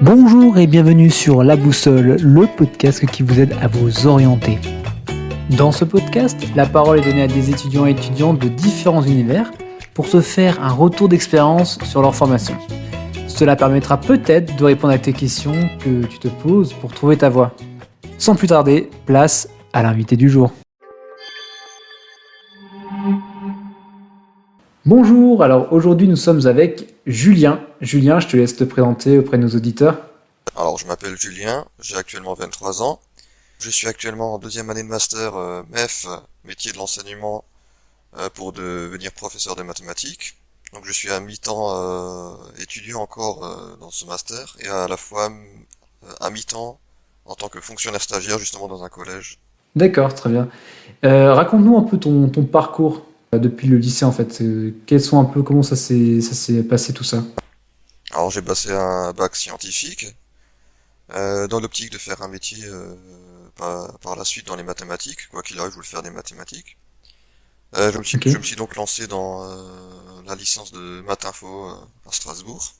Bonjour et bienvenue sur La Boussole, le podcast qui vous aide à vous orienter. Dans ce podcast, la parole est donnée à des étudiants et étudiantes de différents univers pour se faire un retour d'expérience sur leur formation. Cela permettra peut-être de répondre à tes questions que tu te poses pour trouver ta voie. Sans plus tarder, place à l'invité du jour. Bonjour, alors aujourd'hui nous sommes avec Julien. Julien, je te laisse te présenter auprès de nos auditeurs. Alors, je m'appelle Julien, j'ai actuellement 23 ans. Je suis actuellement en deuxième année de master MEF, métier de l'enseignement, pour devenir professeur de mathématiques. Donc, je suis à mi-temps étudiant encore dans ce master et à la fois à mi-temps en tant que fonctionnaire stagiaire justement dans un collège. D'accord, très bien. Raconte-nous un peu ton parcours depuis le lycée en fait. Comment ça s'est passé tout ça? Alors, j'ai passé un bac scientifique dans l'optique de faire un métier par la suite dans les mathématiques. Quoi qu'il arrive, je voulais faire des mathématiques. Ok. Je me suis donc lancé dans la licence de maths info à Strasbourg.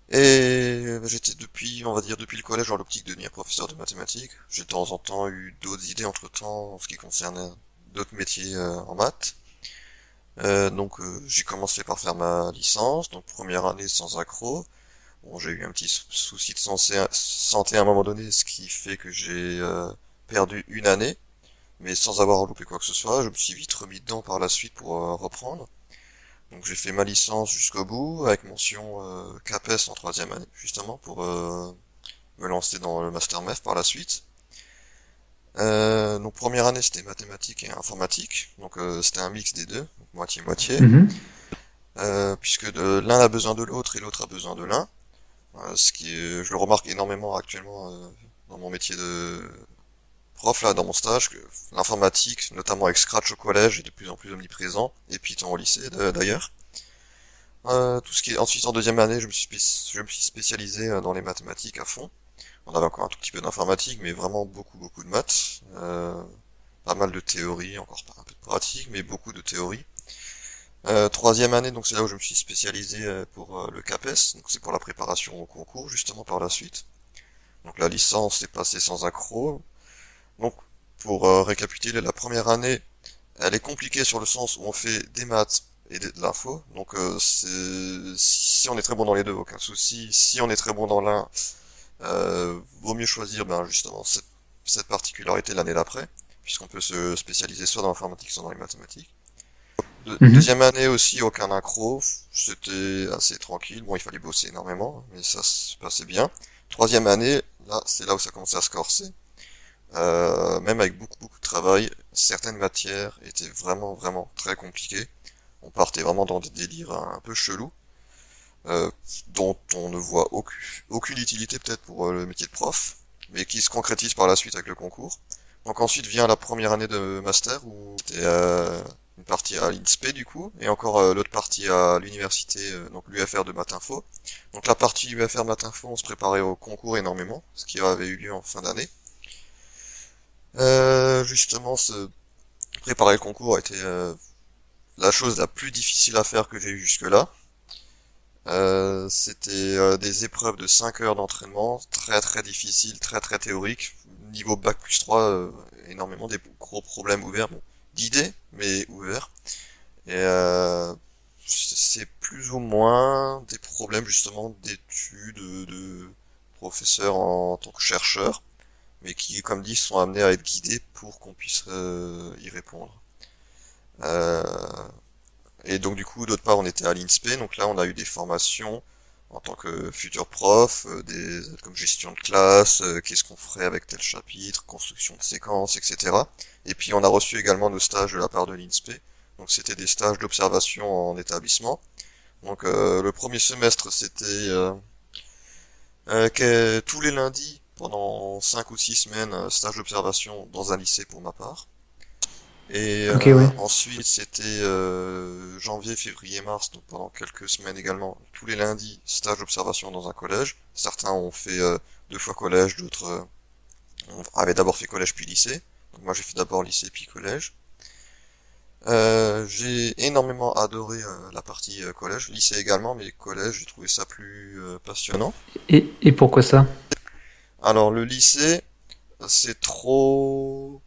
Et j'étais on va dire depuis le collège dans l'optique de devenir professeur de mathématiques. J'ai de temps en temps eu d'autres idées entre-temps en ce qui concernait d'autres métiers en maths. J'ai commencé par faire ma licence, donc première année sans accroc. Bon, j'ai eu un petit souci de santé à un moment donné, ce qui fait que j'ai perdu une année, mais sans avoir loupé quoi que ce soit. Je me suis vite remis dedans par la suite pour reprendre. Donc j'ai fait ma licence jusqu'au bout, avec mention CAPES en troisième année, justement, pour me lancer dans le master MEF par la suite. Donc première année c'était mathématiques et informatique, donc c'était un mix des deux, donc moitié-moitié, Mhm. puisque l'un a besoin de l'autre et l'autre a besoin de l'un. Je le remarque énormément actuellement dans mon métier de prof là, dans mon stage, que l'informatique, notamment avec Scratch au collège, est de plus en plus omniprésent, et Python au lycée d'ailleurs. Tout ce qui est ensuite en deuxième année, je me suis spécialisé dans les mathématiques à fond. On avait encore un tout petit peu d'informatique, mais vraiment beaucoup de maths. Pas mal de théorie, encore pas un peu de pratique, mais beaucoup de théorie. Troisième année, donc c'est là où je me suis spécialisé pour le CAPES, donc c'est pour la préparation au concours justement par la suite. Donc la licence est passée sans accroc. Donc pour récapituler, la première année, elle est compliquée sur le sens où on fait des maths et de l'info. Donc si on est très bon dans les deux, aucun souci. Si on est très bon dans l'un, vaut mieux choisir justement cette particularité l'année d'après, puisqu'on peut se spécialiser soit dans l'informatique, soit dans les mathématiques. Mhm. Deuxième année aussi, aucun accro, c'était assez tranquille. Bon, il fallait bosser énormément, mais ça se passait bien. Troisième année, là, c'est là où ça commençait à se corser. Même avec beaucoup de travail, certaines matières étaient vraiment très compliquées. On partait vraiment dans des délires un peu chelous, dont on ne voit aucune utilité peut-être pour le métier de prof, mais qui se concrétise par la suite avec le concours. Donc ensuite vient la première année de master où c'était une partie à l'INSPE du coup, et encore l'autre partie à l'université, donc l'UFR de Matinfo. Donc la partie UFR Matinfo, on se préparait au concours énormément, ce qui avait eu lieu en fin d'année. Justement, se préparer le concours a été la chose la plus difficile à faire que j'ai eu jusque-là. C'était des épreuves de 5 heures d'entraînement, très difficiles, très théoriques. Niveau bac plus 3, énormément des gros problèmes ouverts, bon, d'idées, mais ouverts. Et c'est plus ou moins des problèmes justement d'études de professeurs en tant que chercheurs, mais qui, comme dit, sont amenés à être guidés pour qu'on puisse y répondre. Euh, et donc du coup, d'autre part, on était à l'INSPE, donc là, on a eu des formations en tant que futur prof, comme gestion de classe, qu'est-ce qu'on ferait avec tel chapitre, construction de séquences, etc. Et puis on a reçu également nos stages de la part de l'INSPE, donc c'était des stages d'observation en établissement. Donc le premier semestre, c'était que tous les lundis, pendant 5 ou 6 semaines, stage d'observation dans un lycée pour ma part. Et Ok, oui. ensuite, c'était janvier, février, mars, donc pendant quelques semaines également, tous les lundis, stage d'observation dans un collège. Certains ont fait 2 fois collège, d'autres avaient d'abord fait collège puis lycée. Donc moi j'ai fait d'abord lycée puis collège. J'ai énormément adoré la partie collège, lycée également, mais collège, j'ai trouvé ça plus passionnant. Et pourquoi ça? Alors le lycée, c'est trop,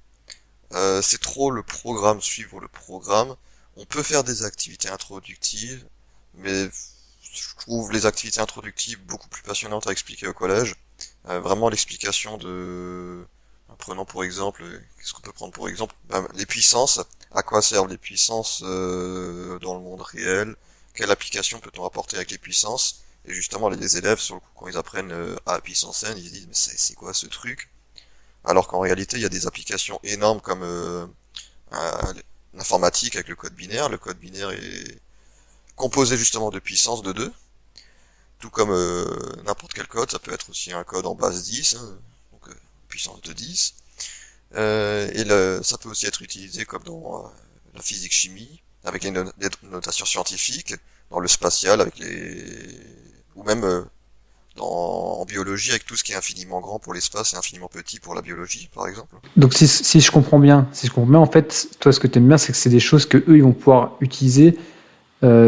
c'est trop le programme, suivre le programme. On peut faire des activités introductives, mais je trouve les activités introductives beaucoup plus passionnantes à expliquer au collège. Vraiment l'explication de, prenons pour exemple, qu'est-ce qu'on peut prendre pour exemple? Ben, les puissances. À quoi servent les puissances dans le monde réel? Quelle application peut-on apporter avec les puissances? Et justement, les élèves, sur le coup, quand ils apprennent A puissance n, ils se disent, mais c'est quoi ce truc? Alors qu'en réalité, il y a des applications énormes comme euh, l'informatique avec le code binaire. Le code binaire est composé justement de puissance de 2, tout comme n'importe quel code. Ça peut être aussi un code en base 10, hein, donc puissance de 10. Ça peut aussi être utilisé comme dans la physique-chimie, avec des notations scientifiques, dans le spatial, avec les... ou même en biologie, avec tout ce qui est infiniment grand pour l'espace et infiniment petit pour la biologie, par exemple. Donc si je comprends bien, en fait, toi ce que tu aimes bien, c'est que c'est des choses que eux ils vont pouvoir utiliser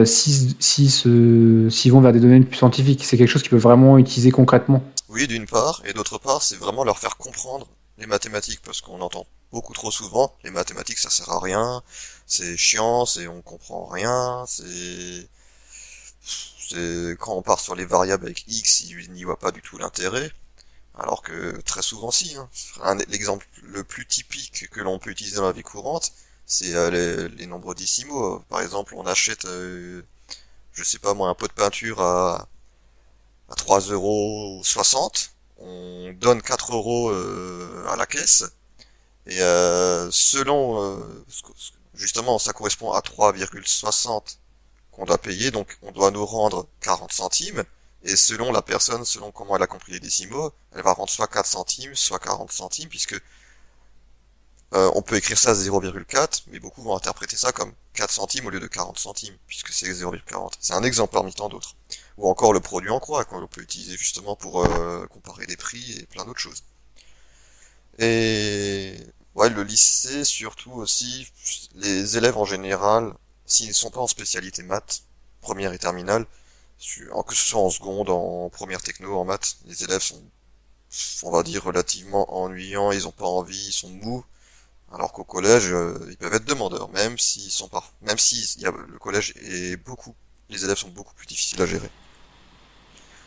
s'ils vont vers des domaines plus scientifiques. C'est quelque chose qu'ils peuvent vraiment utiliser concrètement. Oui, d'une part, et d'autre part, c'est vraiment leur faire comprendre les mathématiques, parce qu'on entend beaucoup trop souvent, les mathématiques ça sert à rien, c'est chiant, on comprend rien, quand on part sur les variables avec x, ils n'y voient pas du tout l'intérêt, alors que très souvent si, hein. L'exemple le plus typique que l'on peut utiliser dans la vie courante, c'est les nombres décimaux. Par exemple, on achète, je sais pas moi, un pot de peinture à 3,60 €, on donne 4 euros à la caisse, et selon, justement, ça correspond à 3,60 qu'on doit payer, donc on doit nous rendre 40 centimes, et selon la personne, selon comment elle a compris les décimaux, elle va rendre soit 4 centimes, soit 40 centimes, puisque on peut écrire ça à 0,4, mais beaucoup vont interpréter ça comme 4 centimes au lieu de 40 centimes, puisque c'est 0,40. C'est un exemple parmi tant d'autres. Ou encore le produit en croix, qu'on peut utiliser justement pour comparer des prix et plein d'autres choses. Et ouais, le lycée, surtout aussi, les élèves en général, s'ils ne sont pas en spécialité maths, première et terminale, que ce soit en seconde, en première techno, en maths, les élèves sont, on va dire, relativement ennuyants, ils ont pas envie, ils sont mous, alors qu'au collège, ils peuvent être demandeurs, même si le collège est beaucoup, les élèves sont beaucoup plus difficiles à gérer.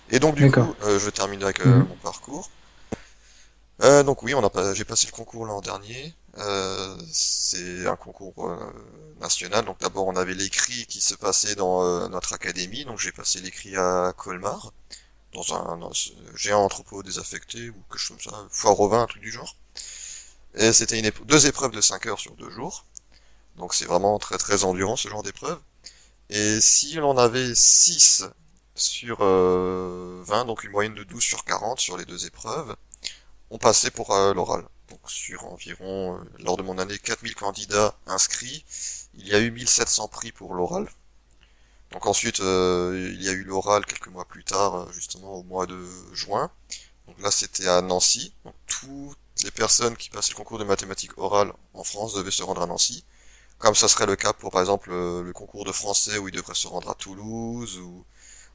Et donc du D'accord. coup, je termine avec Mhm. mon parcours. Donc oui, j'ai passé le concours l'an dernier. C'est un concours national. Donc d'abord on avait l'écrit qui se passait dans notre académie. Donc j'ai passé l'écrit à Colmar, dans ce géant entrepôt désaffecté ou quelque chose comme ça, foire au vin, un truc du genre. Et c'était deux épreuves de 5 heures sur 2 jours. Donc c'est vraiment très très endurant ce genre d'épreuve. Et si l'on avait 6 sur 20, donc une moyenne de 12 sur 40 sur les deux épreuves, on passait pour l'oral. Donc sur environ, lors de mon année, 4000 candidats inscrits, il y a eu 1700 prix pour l'oral. Donc ensuite, il y a eu l'oral quelques mois plus tard, justement au mois de juin. Donc là, c'était à Nancy. Donc toutes les personnes qui passaient le concours de mathématiques orales en France devaient se rendre à Nancy. Comme ça serait le cas pour, par exemple, le concours de français où ils devraient se rendre à Toulouse. Ou...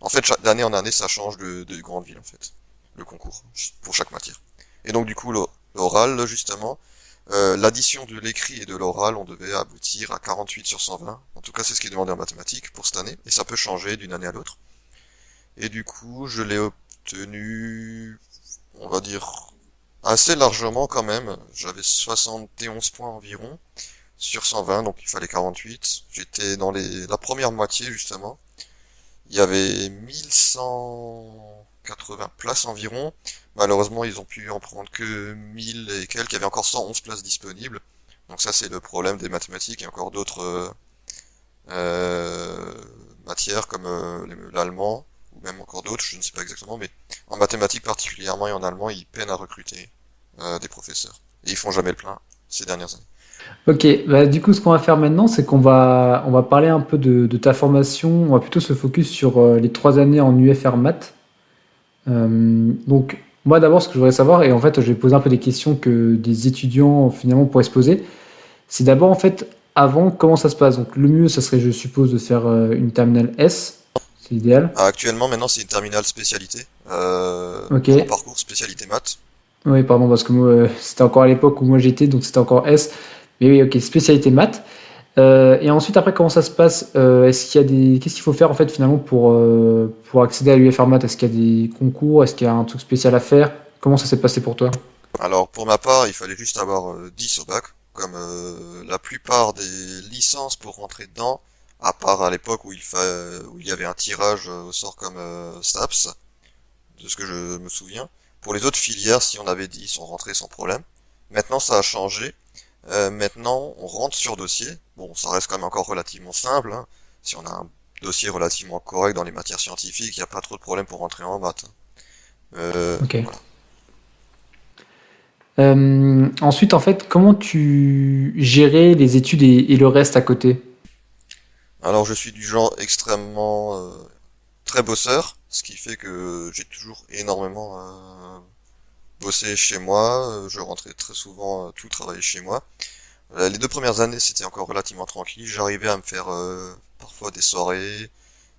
En fait, d'année en année, ça change de grande ville, en fait, le concours, pour chaque matière. Et donc, du coup, l'oral, justement, l'addition de l'écrit et de l'oral, on devait aboutir à 48 sur 120. En tout cas, c'est ce qui est demandé en mathématiques pour cette année. Et ça peut changer d'une année à l'autre. Et du coup, je l'ai obtenu, on va dire, assez largement quand même. J'avais 71 points environ sur 120, donc il fallait 48. J'étais dans la première moitié, justement. Il y avait 1180 places environ. Malheureusement, ils ont pu en prendre que 1000 et quelques. Il y avait encore 111 places disponibles. Donc ça, c'est le problème des mathématiques. Il y a encore d'autres euh, matières comme l'allemand, ou même encore d'autres, je ne sais pas exactement, mais en mathématiques particulièrement et en allemand, ils peinent à recruter des professeurs. Et ils font jamais le plein ces dernières années. Ok, bah, du coup, ce qu'on va faire maintenant, c'est on va parler un peu de ta formation. On va plutôt se focus sur les 3 années en UFR Maths. Donc, moi d'abord, ce que je voudrais savoir, et en fait, je vais poser un peu des questions que des étudiants finalement pourraient se poser, c'est d'abord en fait, avant, comment ça se passe? Donc le mieux, ça serait, je suppose, de faire une terminale S, c'est l'idéal. Actuellement, maintenant, c'est une terminale spécialité. Ok. Grand parcours spécialité maths. Oui, pardon, parce que moi, c'était encore à l'époque où moi j'étais, donc c'était encore S. Mais oui, ok, spécialité maths. Et ensuite, après, comment ça se passe? Est-ce qu'il y a des... Qu'est-ce qu'il faut faire en fait finalement pour accéder à l'UFR Maths? Est-ce qu'il y a des concours? Est-ce qu'il y a un truc spécial à faire? Comment ça s'est passé pour toi? Alors, pour ma part, il fallait juste avoir 10 au bac, comme la plupart des licences pour rentrer dedans, à part à l'époque où il y avait un tirage au sort comme STAPS, de ce que je me souviens. Pour les autres filières, si on avait 10, on rentrait sans problème. Maintenant, ça a changé. Maintenant, on rentre sur dossier. Bon, ça reste quand même encore relativement simple, hein. Si on a un dossier relativement correct dans les matières scientifiques, il n'y a pas trop de problème pour rentrer en maths, hein. Ok. Voilà. Ensuite, en fait, comment tu gérais les études et le reste à côté? Alors, je suis du genre extrêmement très bosseur, ce qui fait que j'ai toujours énormément bossé chez moi. Je rentrais très souvent tout travailler chez moi. Les 2 premières années, c'était encore relativement tranquille. J'arrivais à me faire parfois des soirées,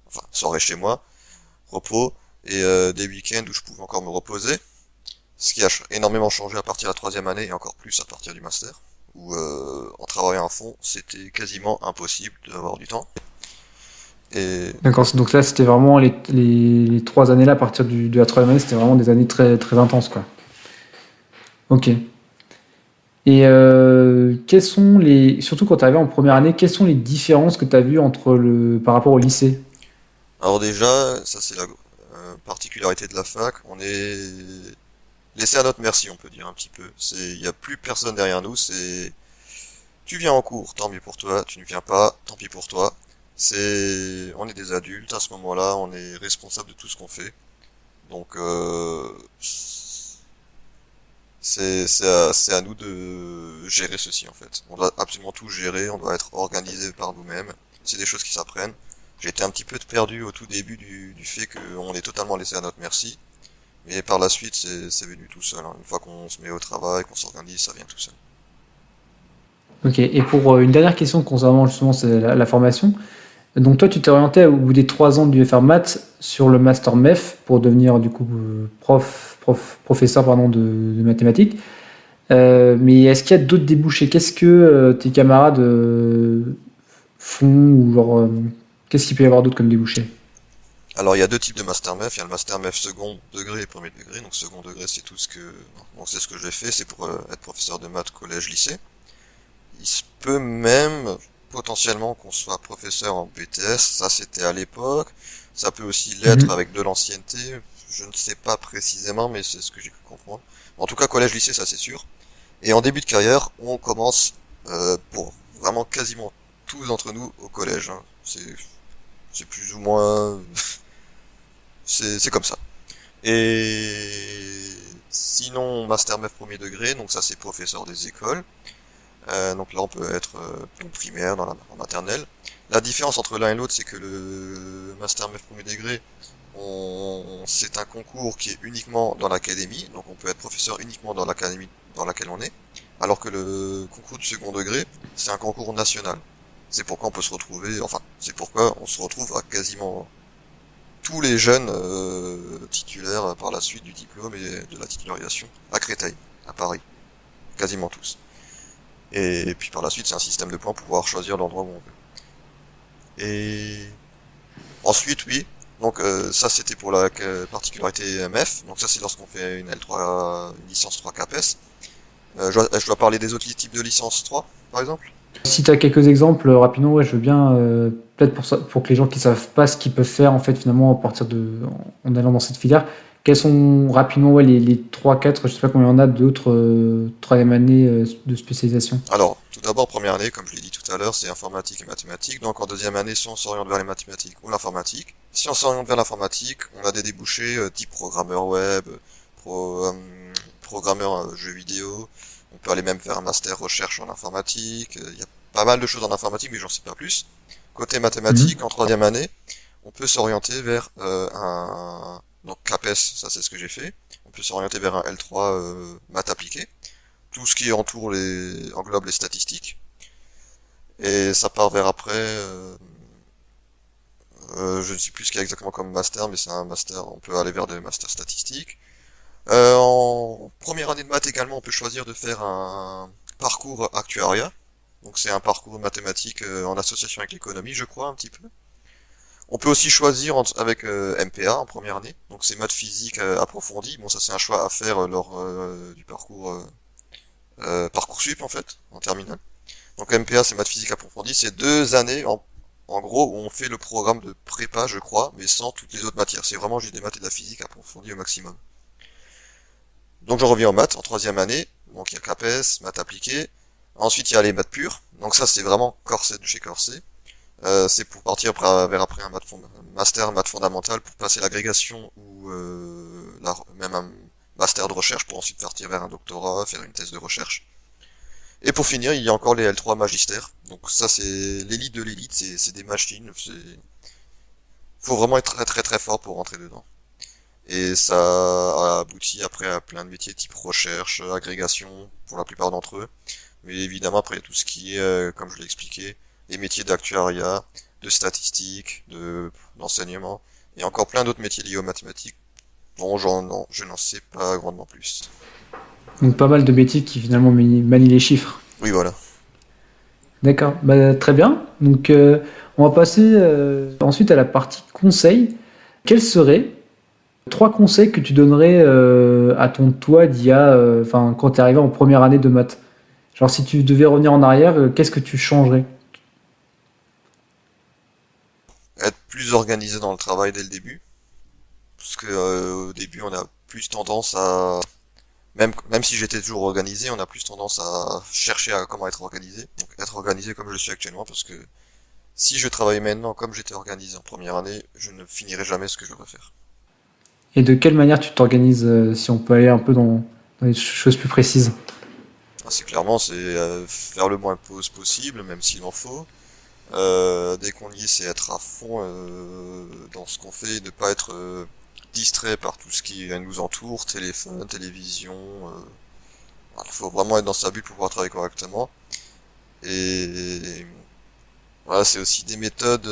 enfin soirées chez moi, repos, et des week-ends où je pouvais encore me reposer. Ce qui a énormément changé à partir de la 3e année et encore plus à partir du master, où en travaillant à fond, c'était quasiment impossible d'avoir du temps. Et D'accord, donc là, c'était vraiment les 3 années là, à partir de la troisième année, c'était vraiment des années très, très intenses, quoi. Ok. Et quelles sont surtout quand tu arrivé en première année, quelles sont les différences que tu as vues par rapport au lycée? alors déjà, ça c'est la particularité de la fac, on est laissé à notre merci, on peut dire un petit peu. Il y a plus personne derrière nous, c'est tu viens en cours, tant mieux pour toi, tu ne viens pas, tant pis pour toi. On est des adultes, à ce moment-là, on est responsable de tout ce qu'on fait. Donc, c'est à nous de gérer ceci, en fait. On doit absolument tout gérer, on doit être organisé par nous-mêmes. C'est des choses qui s'apprennent. J'ai été un petit peu perdu au tout début du fait qu'on est totalement laissé à notre merci. Mais par la suite, c'est venu tout seul, hein. Une fois qu'on se met au travail, qu'on s'organise, ça vient tout seul. Ok. Et pour une dernière question concernant justement la formation, donc toi, tu t'es orienté au bout des 3 ans du FR Maths sur le master MEF pour devenir du coup professeur pardon, de mathématiques. Mais est-ce qu'il y a d'autres débouchés? Qu'est-ce que tes camarades font ou genre qu'est-ce qu'il peut y avoir d'autre comme débouché? Alors, il y a 2 types de master MEF. Il y a le master MEF second degré et premier degré. Donc, second degré, c'est tout ce que, bon, c'est ce que j'ai fait. C'est pour être professeur de maths collège, lycée. Il se peut même, potentiellement, qu'on soit professeur en BTS. Ça, c'était à l'époque. Ça peut aussi l'être Mhm. avec de l'ancienneté. Je ne sais pas précisément, mais c'est ce que j'ai pu comprendre. En tout cas, collège, lycée, ça c'est sûr. Et en début de carrière, on commence pour vraiment quasiment tous d'entre nous au collège, hein. C'est plus ou moins, c'est comme ça. Et sinon, master MEF premier degré, donc ça c'est professeur des écoles. Donc là on peut être en primaire, en maternelle. La différence entre l'un et l'autre, c'est que le master MEF premier degré, c'est un concours qui est uniquement dans l'académie, donc on peut être professeur uniquement dans l'académie dans laquelle on est, alors que le concours du second degré, c'est un concours national. C'est pourquoi on peut se retrouver, enfin, c'est pourquoi on se retrouve à quasiment tous les jeunes titulaires par la suite du diplôme et de la titularisation à Créteil, à Paris, quasiment tous. Et puis par la suite, c'est un système de points pour pouvoir choisir l'endroit où on veut. Et ensuite, oui, donc ça c'était pour la particularité MF, donc ça c'est lorsqu'on fait une L3, une licence 3 CAPES. Je dois parler des autres types de licence 3, par exemple? Si tu as quelques exemples rapidement, ouais, je veux bien peut-être pour que les gens qui savent pas ce qu'ils peuvent faire en fait finalement à partir en allant dans cette filière, quels sont rapidement ouais, les 3-4, je sais pas combien il y en a d'autres troisième année de spécialisation. Alors, tout d'abord, première année, comme je l'ai dit tout à l'heure, c'est informatique et mathématiques. Donc en deuxième année, soit on s'oriente vers les mathématiques ou l'informatique. Si on s'oriente vers l'informatique, on a des débouchés type programmeur web, programmeur jeux vidéo. On peut aller même faire un master recherche en informatique. Il y a pas mal de choses en informatique, mais j'en sais pas plus. Côté mathématiques, Mhm. en troisième année, on peut s'orienter vers donc CAPES, ça c'est ce que j'ai fait. On peut s'orienter vers un L3 maths appliquées, tout ce qui englobe les statistiques. Et ça part vers après. Je ne sais plus ce qu'il y a exactement comme master, mais c'est un master. On peut aller vers des masters statistiques. En première année de maths également, on peut choisir de faire un parcours actuariat. Donc c'est un parcours mathématique en association avec l'économie, je crois, un petit peu. On peut aussi choisir avec MPA en première année. Donc c'est maths physique approfondie. Bon, ça c'est un choix à faire lors du parcours Parcoursup en fait, en terminale. Donc MPA c'est maths physique approfondie. C'est 2 années en gros où on fait le programme de prépa, je crois, mais sans toutes les autres matières. C'est vraiment juste des maths et de la physique approfondie au maximum. Donc je reviens aux maths en troisième année. Donc il y a CAPES, maths appliquées. Ensuite il y a les maths pures. Donc ça c'est vraiment Corset de chez Corset. C'est pour partir vers après un master maths fondamental pour passer l'agrégation ou même un master de recherche pour ensuite partir vers un doctorat, faire une thèse de recherche. Et pour finir, il y a encore les L3 magistères. Donc ça c'est l'élite de l'élite, c'est des machines. Faut vraiment être très très très fort pour rentrer dedans. Et ça a abouti après à plein de métiers type recherche, agrégation, pour la plupart d'entre eux. Mais évidemment après tout ce qui est, comme je l'ai expliqué, les métiers d'actuariat, de statistique, d'enseignement, et encore plein d'autres métiers liés aux mathématiques, dont je n'en sais pas grandement plus. Donc pas mal de métiers qui finalement manient les chiffres. Oui, voilà. D'accord, bah, très bien. Donc on va passer ensuite à la partie conseils. Quels seraient 3 conseils que tu donnerais à ton toi quand tu es arrivé en première année de maths? Genre si tu devais revenir en arrière, qu'est-ce que tu changerais? Être plus organisé dans le travail dès le début, parce que au début on a plus tendance à même si j'étais toujours organisé, on a plus tendance à chercher à comment être organisé. Donc être organisé comme je suis actuellement, parce que si je travaillais maintenant comme j'étais organisé en première année, je ne finirai jamais ce que je veux faire. Et de quelle manière tu t'organises, si on peut aller un peu dans les choses plus précises? Assez clairement, c'est faire le moins de pauses possible, même s'il en faut. Dès qu'on y est, c'est être à fond dans ce qu'on fait, ne pas être distrait par tout ce qui nous entoure, téléphone, télévision. Il faut vraiment être dans sa bulle pour pouvoir travailler correctement. Et voilà, c'est aussi des méthodes.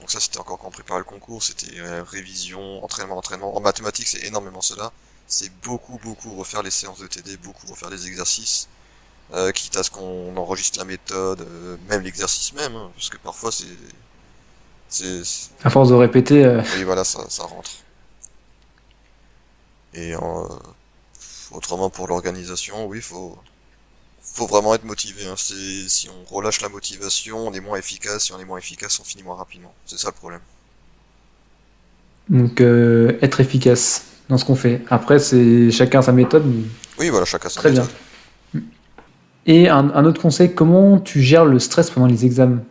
Donc ça, c'était encore quand on préparait le concours, c'était révision, entraînement, entraînement. En mathématiques, c'est énormément cela. C'est beaucoup, beaucoup refaire les séances de TD, beaucoup refaire les exercices. Quitte à ce qu'on enregistre la méthode, même l'exercice même, hein, parce que parfois À force de répéter, oui, voilà, ça rentre. Et autrement pour l'organisation, oui, faut vraiment être motivé, hein. Si on relâche la motivation, on est moins efficace. Si on est moins efficace, on finit moins rapidement. C'est ça le problème. donc être efficace dans ce qu'on fait. Après, c'est chacun sa méthode, mais Oui, voilà, chacun sa très bien. méthode. Et un autre conseil, comment tu gères le stress pendant les examens?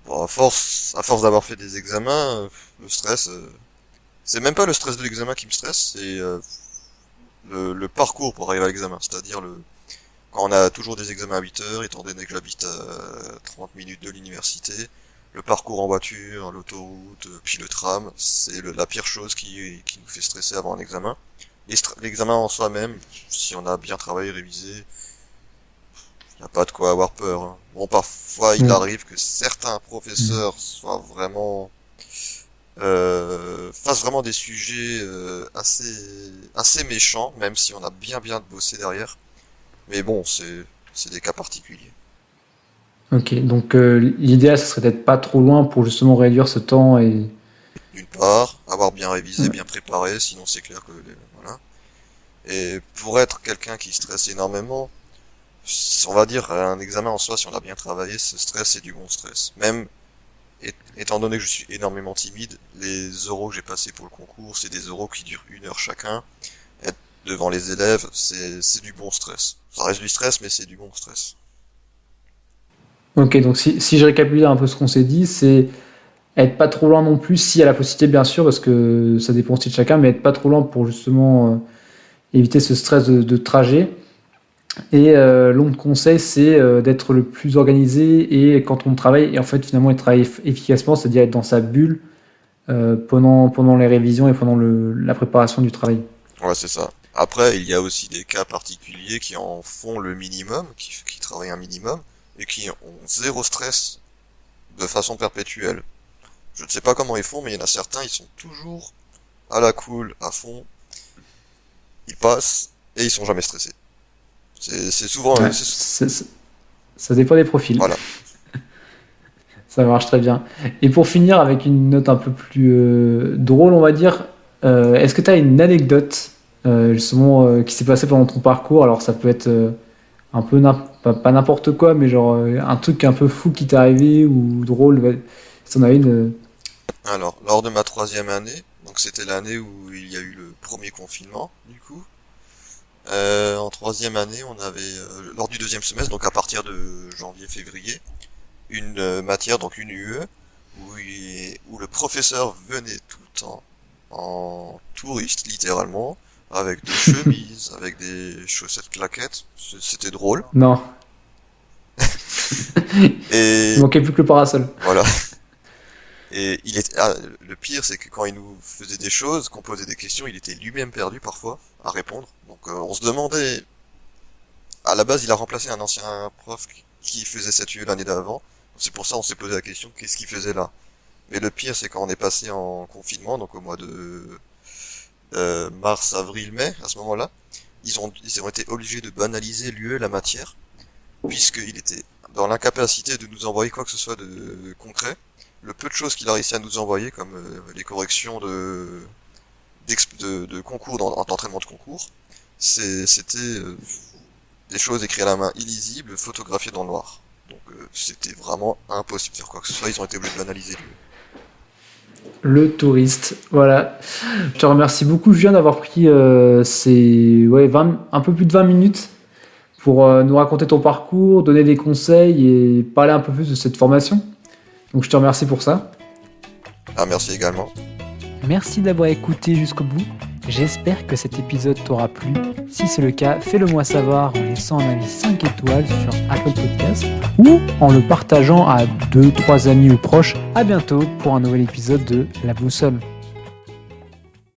Bon, à force d'avoir fait des examens, le stress, c'est même pas le stress de l'examen qui me stresse, c'est le parcours pour arriver à l'examen. C'est-à-dire quand on a toujours des examens à 8 heures, étant donné que j'habite à 30 minutes de l'université, le parcours en voiture, l'autoroute, puis le tram, c'est la pire chose qui nous fait stresser avant un examen. L'examen en soi-même, si on a bien travaillé, révisé, y a pas de quoi avoir peur, hein. Bon, parfois il Mm. arrive que certains professeurs soient vraiment fassent vraiment des sujets assez méchants, même si on a bien bossé derrière. Mais bon, c'est des cas particuliers. Ok, donc l'idéal, ce serait d'être pas trop loin pour justement réduire ce temps et... D'une part, avoir bien révisé, Ouais. bien préparé, sinon c'est clair que voilà. Et pour être quelqu'un qui stresse énormément, on va dire un examen en soi, si on a bien travaillé, ce stress c'est du bon stress. Même étant donné que je suis énormément timide, les oraux que j'ai passés pour le concours, c'est des oraux qui durent 1 heure chacun. Être devant les élèves, c'est du bon stress. Ça reste du stress, mais c'est du bon stress. Ok, donc si je récapitule un peu ce qu'on s'est dit, c'est être pas trop loin non plus, s'il y a la possibilité, bien sûr, parce que ça dépend aussi de chacun, mais être pas trop loin pour justement éviter ce stress de trajet. Et l'autre conseil, c'est d'être le plus organisé et quand on travaille, et en fait finalement, il travaille efficacement, c'est-à-dire être dans sa bulle pendant les révisions et pendant la préparation du travail. Ouais, c'est ça. Après, il y a aussi des cas particuliers qui en font le minimum, qui travaillent un minimum, et qui ont zéro stress de façon perpétuelle. Je ne sais pas comment ils font, mais il y en a certains, ils sont toujours à la cool, à fond, ils passent, et ils sont jamais stressés. C'est souvent... Ouais, ça dépend des profils. Voilà. Ça marche très bien. Et pour finir avec une note un peu plus drôle, on va dire, est-ce que tu as une anecdote justement qui s'est passée pendant ton parcours? Alors ça peut être un peu pas n'importe quoi, mais genre un truc un peu fou qui t'est arrivé ou drôle. Ouais. Si t'en as une. Alors, lors de ma 3e année, donc c'était l'année où il y a eu le premier confinement, du coup, en 3e année, on avait, lors du 2e semestre, donc à partir de janvier-février, une matière, donc une UE, où le professeur venait tout le temps en touriste, littéralement, avec des chemises, avec des chaussettes claquettes. C'était drôle. Non, il Et manquait plus que le parasol. voilà. Et le pire, c'est que quand il nous faisait des choses, qu'on posait des questions, il était lui-même perdu parfois à répondre. Donc on se demandait. À la base, il a remplacé un ancien prof qui faisait cette UE l'année d'avant. C'est pour ça on s'est posé la question, qu'est-ce qu'il faisait là? Mais le pire, c'est quand on est passé en confinement, donc au mois de mars, avril, mai, à ce moment-là, ils ont été obligés de banaliser l'UE, la matière, puisqu'il était dans l'incapacité de nous envoyer quoi que ce soit de concret. Le peu de choses qu'il a réussi à nous envoyer, comme les corrections de concours, d'entraînement de concours, c'était des choses écrites à la main, illisibles, photographiées dans le noir. Donc c'était vraiment impossible de faire quoi que ce soit, ils ont été obligés de banaliser l'UE. Le touriste, voilà. Je te remercie beaucoup, Julien, d'avoir pris un peu plus de 20 minutes pour nous raconter ton parcours, donner des conseils et parler un peu plus de cette formation. Donc je te remercie pour ça. Ah, merci également. Merci d'avoir écouté jusqu'au bout. J'espère que cet épisode t'aura plu. Si c'est le cas, fais-le moi savoir en laissant un avis 5 étoiles sur Apple Podcasts ou en le partageant à 2-3 amis ou proches. À bientôt pour un nouvel épisode de La Boussole.